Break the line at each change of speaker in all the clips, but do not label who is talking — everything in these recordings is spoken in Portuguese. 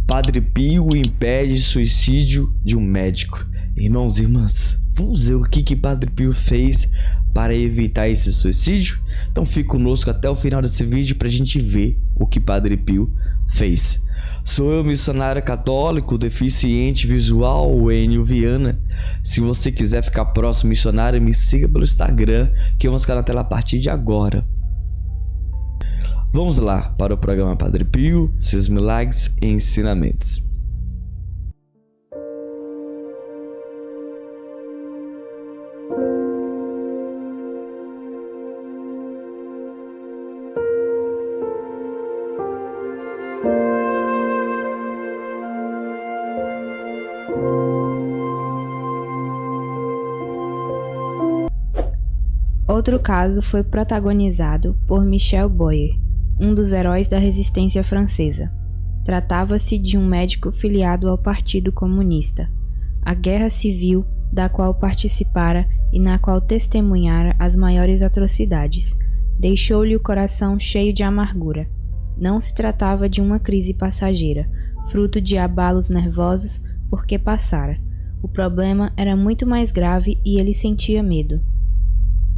Padre Pio impede suicídio de um médico. Irmãos e irmãs, vamos ver o que Padre Pio fez para evitar esse suicídio? Então fique conosco até o final desse vídeo para a gente ver o que Padre Pio fez. Sou eu, missionário católico, deficiente visual, Enio Viana. Se você quiser ficar próximo missionário, me siga pelo Instagram, que vamos ficar na tela a partir de agora. Vamos lá para o programa Padre Pio, seus milagres e ensinamentos.
Outro caso foi protagonizado por Michel Boyer, um dos heróis da resistência francesa. Tratava-se de um médico filiado ao Partido Comunista. A guerra civil, da qual participara e na qual testemunhara as maiores atrocidades, deixou-lhe o coração cheio de amargura. Não se tratava de uma crise passageira, fruto de abalos nervosos, porque passara. O problema era muito mais grave e ele sentia medo.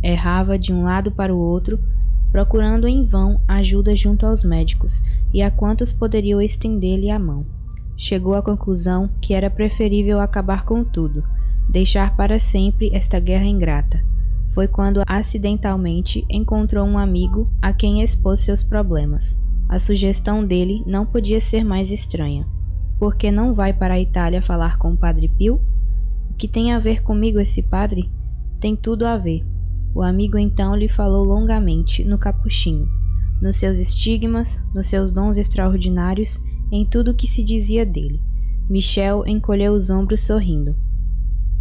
Errava de um lado para o outro, procurando em vão ajuda junto aos médicos e a quantos poderiam estender-lhe a mão. Chegou à conclusão que era preferível acabar com tudo, deixar para sempre esta guerra ingrata. Foi quando acidentalmente encontrou um amigo a quem expôs seus problemas. A sugestão dele não podia ser mais estranha. Por que não vai para a Itália falar com o Padre Pio? O que tem a ver comigo esse padre? Tem tudo a ver. O amigo então lhe falou longamente no capuchinho, nos seus estigmas, nos seus dons extraordinários, em tudo o que se dizia dele. Michel encolheu os ombros sorrindo.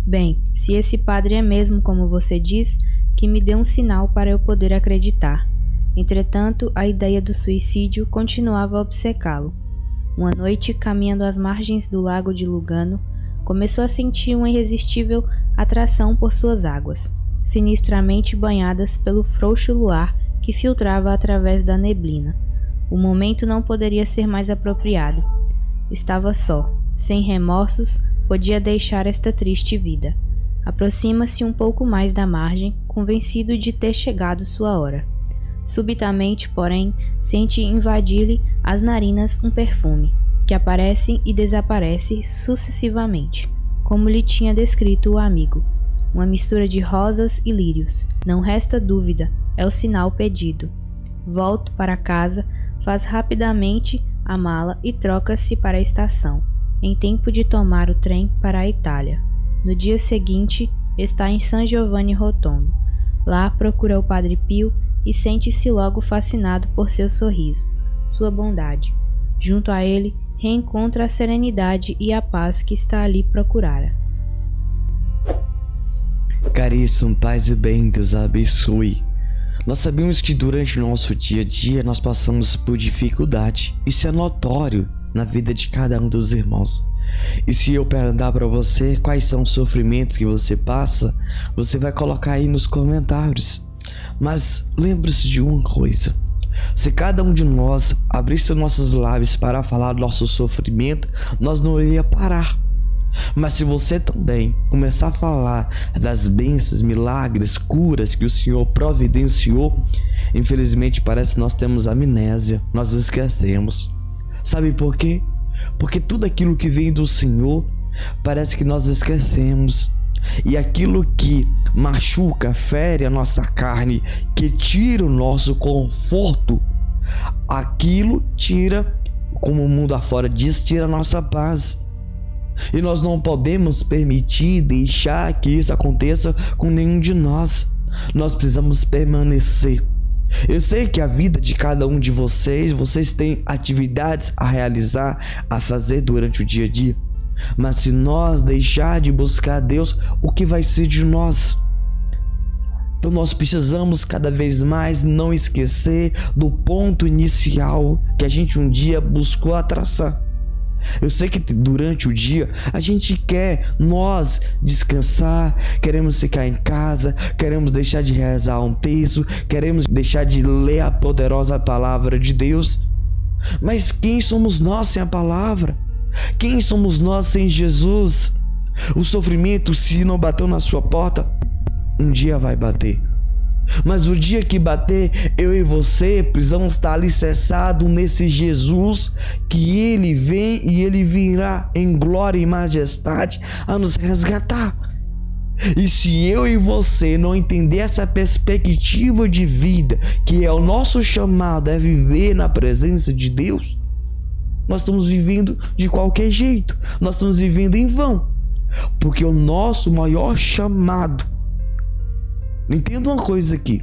Bem, se esse padre é mesmo como você diz, que me dê um sinal para eu poder acreditar. Entretanto, a ideia do suicídio continuava a obcecá-lo. Uma noite, caminhando às margens do lago de Lugano, começou a sentir uma irresistível atração por suas águas, sinistramente banhadas pelo frouxo luar que filtrava através da neblina. O momento não poderia ser mais apropriado. Estava só, sem remorsos, podia deixar esta triste vida. Aproxima-se um pouco mais da margem, convencido de ter chegado sua hora. Subitamente, porém, sente invadir-lhe as narinas um perfume, que aparece e desaparece sucessivamente, como lhe tinha descrito o amigo. Uma mistura de rosas e lírios. Não resta dúvida, é o sinal pedido. Volto para casa, faz rapidamente a mala e troca-se para a estação, em tempo de tomar o trem para a Itália. No dia seguinte, está em San Giovanni Rotondo. Lá procura o Padre Pio e sente-se logo fascinado por seu sorriso, sua bondade. Junto a ele, reencontra a serenidade e a paz que está ali procurara.
Caríssimo, paz e bem, Deus abençoe. Nós sabemos que durante o nosso dia a dia nós passamos por dificuldade. Isso é notório na vida de cada um dos irmãos. E se eu perguntar para você quais são os sofrimentos que você passa, você vai colocar aí nos comentários. Mas lembre-se de uma coisa: se cada um de nós abrisse nossos lábios para falar do nosso sofrimento, nós não iríamos parar. Mas se você também começar a falar das bênçãos, milagres, curas que o Senhor providenciou, infelizmente parece que nós temos amnésia, nós esquecemos. Sabe por quê? Porque tudo aquilo que vem do Senhor parece que nós esquecemos. E aquilo que machuca, fere a nossa carne, que tira o nosso conforto, aquilo tira, como o mundo afora diz, tira a nossa paz. E nós não podemos permitir, deixar que isso aconteça com nenhum de nós. Nós precisamos permanecer. Eu sei que a vida de cada um de vocês têm atividades a realizar, a fazer durante o dia a dia. Mas se nós deixar de buscar a Deus, o que vai ser de nós? Então nós precisamos cada vez mais não esquecer do ponto inicial que a gente um dia buscou traçar. Eu sei que durante o dia a gente quer nós descansar, queremos ficar em casa, queremos deixar de rezar um terço, queremos deixar de ler a poderosa palavra de Deus. Mas quem somos nós sem a palavra? Quem somos nós sem Jesus? O sofrimento, se não bateu na sua porta, um dia vai bater. Mas o dia que bater, eu e você precisamos estar alicerçados nesse Jesus, que Ele vem e Ele virá em glória e majestade a nos resgatar. E se eu e você não entender essa perspectiva de vida, que é o nosso chamado, é viver na presença de Deus, nós estamos vivendo de qualquer jeito, nós estamos vivendo em vão, porque o nosso maior chamado, entenda uma coisa aqui,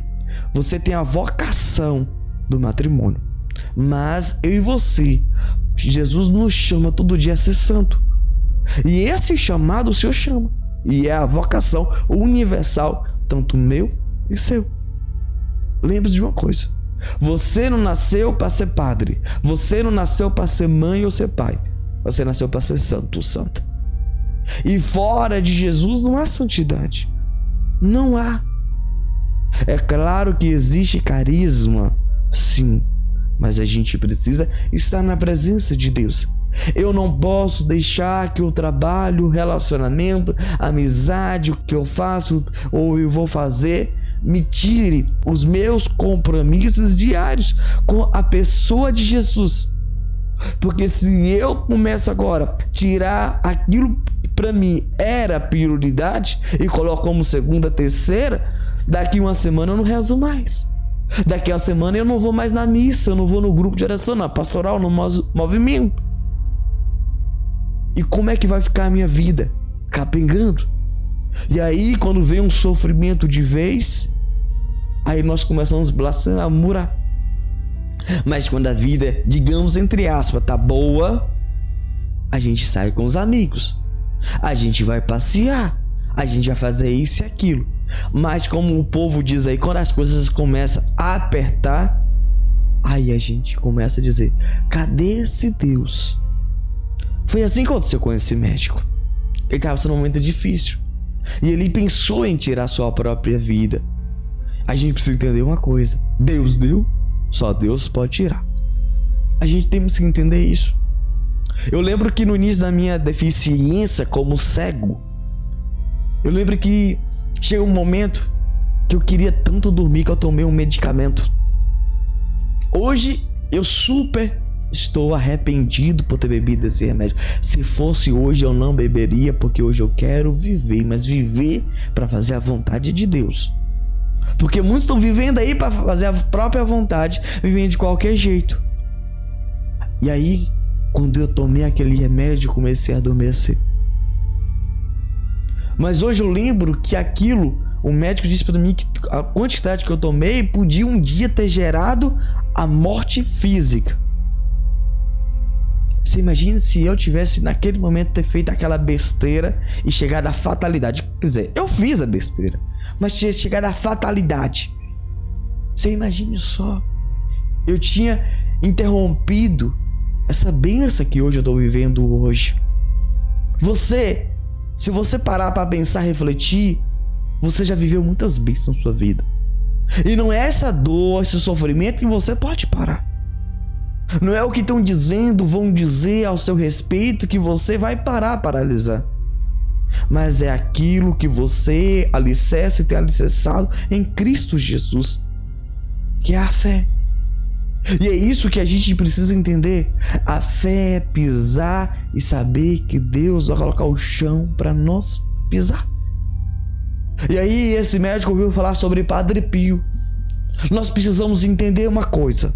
você tem a vocação do matrimônio, mas eu e você, Jesus nos chama todo dia a ser santo, e esse chamado o Senhor chama, e é a vocação universal, tanto meu e seu. Lembre-se de uma coisa: você não nasceu para ser padre, você não nasceu para ser mãe ou ser pai, você nasceu para ser santo ou santa. E fora de Jesus não há santidade, não há. É claro que existe carisma, sim, mas a gente precisa estar na presença de Deus. Eu não posso deixar que o trabalho, o relacionamento, a amizade, o que eu faço ou eu vou fazer, me tire os meus compromissos diários com a pessoa de Jesus. Porque se eu começo agora a tirar aquilo que para mim era prioridade e coloco como segunda, terceira, daqui uma semana eu não rezo mais. Daqui a semana eu não vou mais na missa, eu não vou no grupo de oração, na pastoral, no movimento. E como é que vai ficar a minha vida? Capengando. E aí, quando vem um sofrimento de vez, aí nós começamos a blasfemar. Mas quando a vida, digamos entre aspas, tá boa, a gente sai com os amigos, a gente vai passear, a gente vai fazer isso e aquilo. Mas como o povo diz aí, quando as coisas começam a apertar, aí a gente começa a dizer: cadê esse Deus? Foi assim que aconteceu com esse médico. Ele estava sendo um momento difícil e ele pensou em tirar sua própria vida. A gente precisa entender uma coisa: Deus deu, só Deus pode tirar. A gente tem que entender isso. Eu lembro que no início da minha deficiência como cego, eu lembro que chegou um momento que eu queria tanto dormir que eu tomei um medicamento. Hoje eu estou arrependido por ter bebido esse remédio. Se fosse hoje eu não beberia, porque hoje eu quero viver, mas viver para fazer a vontade de Deus. Porque muitos estão vivendo aí para fazer a própria vontade, vivendo de qualquer jeito. E aí, quando eu tomei aquele remédio, comecei a adormecer. Mas hoje eu lembro que aquilo, o médico disse para mim que a quantidade que eu tomei podia um dia ter gerado a morte física. Você imagina se eu tivesse naquele momento ter feito aquela besteira e chegado à fatalidade. Quer dizer, eu fiz a besteira, mas tinha chegado à fatalidade. Você imagine só, eu tinha interrompido essa bênção que hoje eu estou vivendo hoje. Se você parar para pensar, refletir, você já viveu muitas bênçãos na sua vida. E não é essa dor, esse sofrimento que você pode parar. Não é o que estão dizendo, vão dizer ao seu respeito que você vai parar, paralisar. Mas é aquilo que você alicerça e tem alicerçado em Cristo Jesus, que é a fé. E é isso que a gente precisa entender. A fé é pisar e saber que Deus vai colocar o chão para nós pisar. E aí esse médico ouviu falar sobre Padre Pio. Nós precisamos entender uma coisa: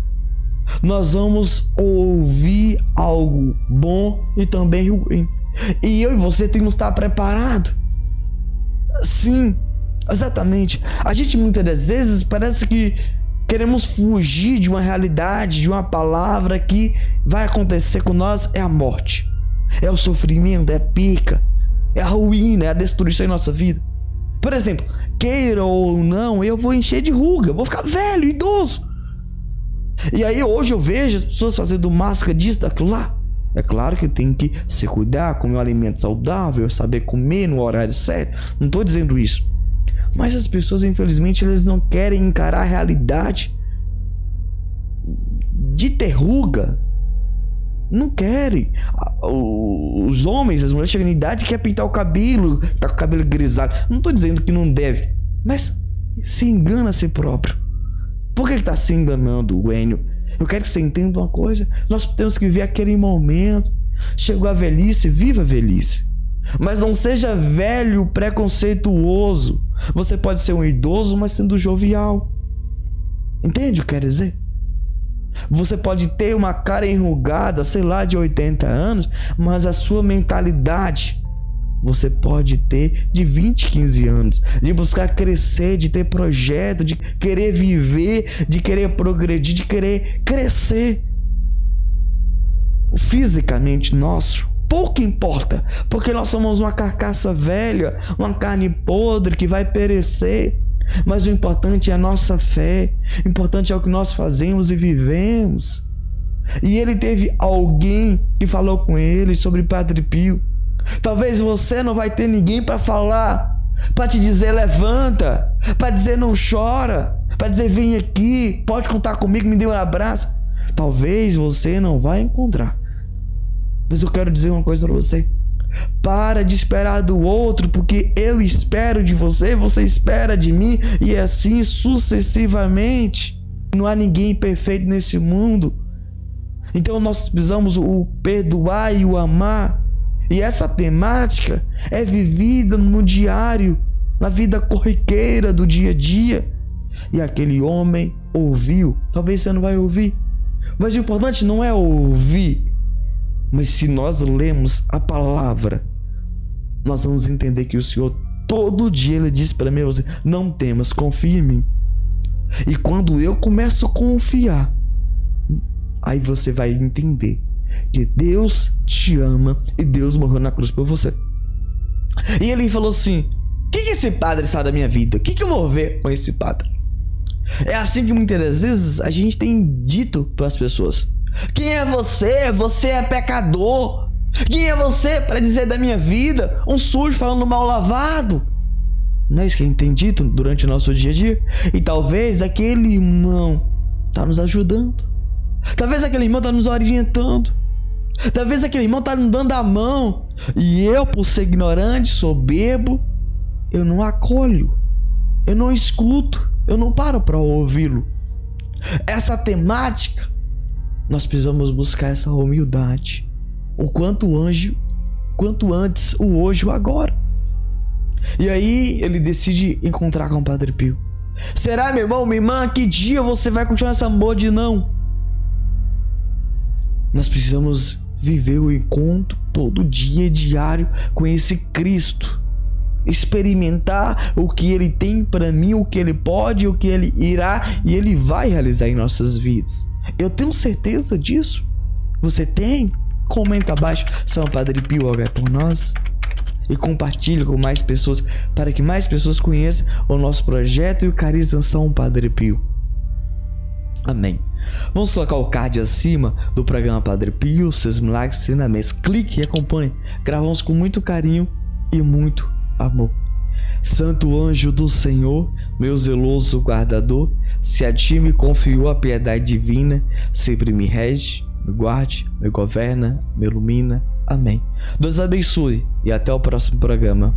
nós vamos ouvir algo bom e também ruim, e eu e você temos que estar preparados. Sim, exatamente. A gente muitas das vezes parece que queremos fugir de uma realidade, de uma palavra que vai acontecer com nós. É a morte, é o sofrimento, é a pica, é a ruína, é a destruição em nossa vida. Por exemplo, queira ou não, eu vou encher de ruga, vou ficar velho, idoso. E aí hoje eu vejo as pessoas fazendo máscara disso, daquilo lá. É claro que tem que se cuidar, comer um alimento saudável, saber comer no horário certo. Não estou dizendo isso. Mas as pessoas, infelizmente, elas não querem encarar a realidade de ter ruga. não querem. Os homens, as mulheres chegam na idade e querem pintar o cabelo, tá com o cabelo grisalho. Não tô dizendo que não deve, mas se engana a si próprio. Por que tá se enganando, Enio? Eu quero que você entenda uma coisa. Nós temos que viver aquele momento. Chegou a velhice, viva a velhice. Mas não seja velho preconceituoso. Você pode ser um idoso, mas sendo jovial. Entende o que eu quero dizer? Você pode ter uma cara enrugada, sei lá, de 80 anos, mas a sua mentalidade você pode ter de 20, 15 anos, de buscar crescer, de ter projeto, de querer viver, de querer progredir, de querer crescer. Fisicamente nosso, pouco importa, porque nós somos uma carcaça velha, uma carne podre que vai perecer. Mas o importante é a nossa fé, o importante é o que nós fazemos e vivemos. E ele teve alguém que falou com ele sobre Padre Pio. Talvez você não vai ter ninguém para falar, para te dizer levanta, para dizer não chora, para dizer vem aqui, pode contar comigo, me dê um abraço. Talvez você não vai encontrar. Mas eu quero dizer uma coisa para você. Para de esperar do outro, porque eu espero de você, você espera de mim, e assim sucessivamente. Não há ninguém perfeito nesse mundo. Então nós precisamos o perdoar e o amar. E essa temática é vivida no diário, na vida corriqueira do dia a dia. E aquele homem ouviu. Talvez você não vai ouvir, mas o importante não é ouvir. Mas se nós lemos a palavra, nós vamos entender que o Senhor todo dia ele diz para mim e você: não temas, confia em mim. E quando eu começo a confiar, aí você vai entender que Deus te ama e Deus morreu na cruz por você. E ele falou assim: o que esse padre sabe da minha vida? O que eu vou ver com esse padre? É assim que muitas vezes a gente tem dito para as pessoas: quem é você? Você é pecador. Quem é você para dizer da minha vida? Um sujo falando mal lavado. Não é isso que a gente tem dito durante o nosso dia a dia? E talvez aquele irmão está nos ajudando. Talvez aquele irmão está nos orientando. Talvez aquele irmão está nos dando a mão. E eu, por ser ignorante, soberbo, eu não acolho. Eu não escuto. Eu não paro para ouvi-lo. Essa temática, nós precisamos buscar essa humildade. O quanto antes, o hoje, o agora. E aí ele decide encontrar com o Padre Pio. Será, meu irmão, minha irmã, que dia você vai continuar essa amor de não? Nós precisamos viver o encontro todo dia, diário, com esse Cristo. Experimentar o que Ele tem para mim, o que Ele pode, o que Ele irá e Ele vai realizar em nossas vidas. Eu tenho certeza disso. Você tem? Comenta abaixo: São Padre Pio, rogai por nós. E compartilhe com mais pessoas, para que mais pessoas conheçam o nosso projeto e o carisma São Padre Pio. Amém. Vamos colocar o card acima do programa Padre Pio, seus milagres, ensinamentos. Clique e acompanhe. Gravamos com muito carinho e muito amor. Santo anjo do Senhor, meu zeloso guardador, se a ti me confiou a piedade divina, sempre me rege, me guarde, me governa, me ilumina. Amém. Deus abençoe e até o próximo programa.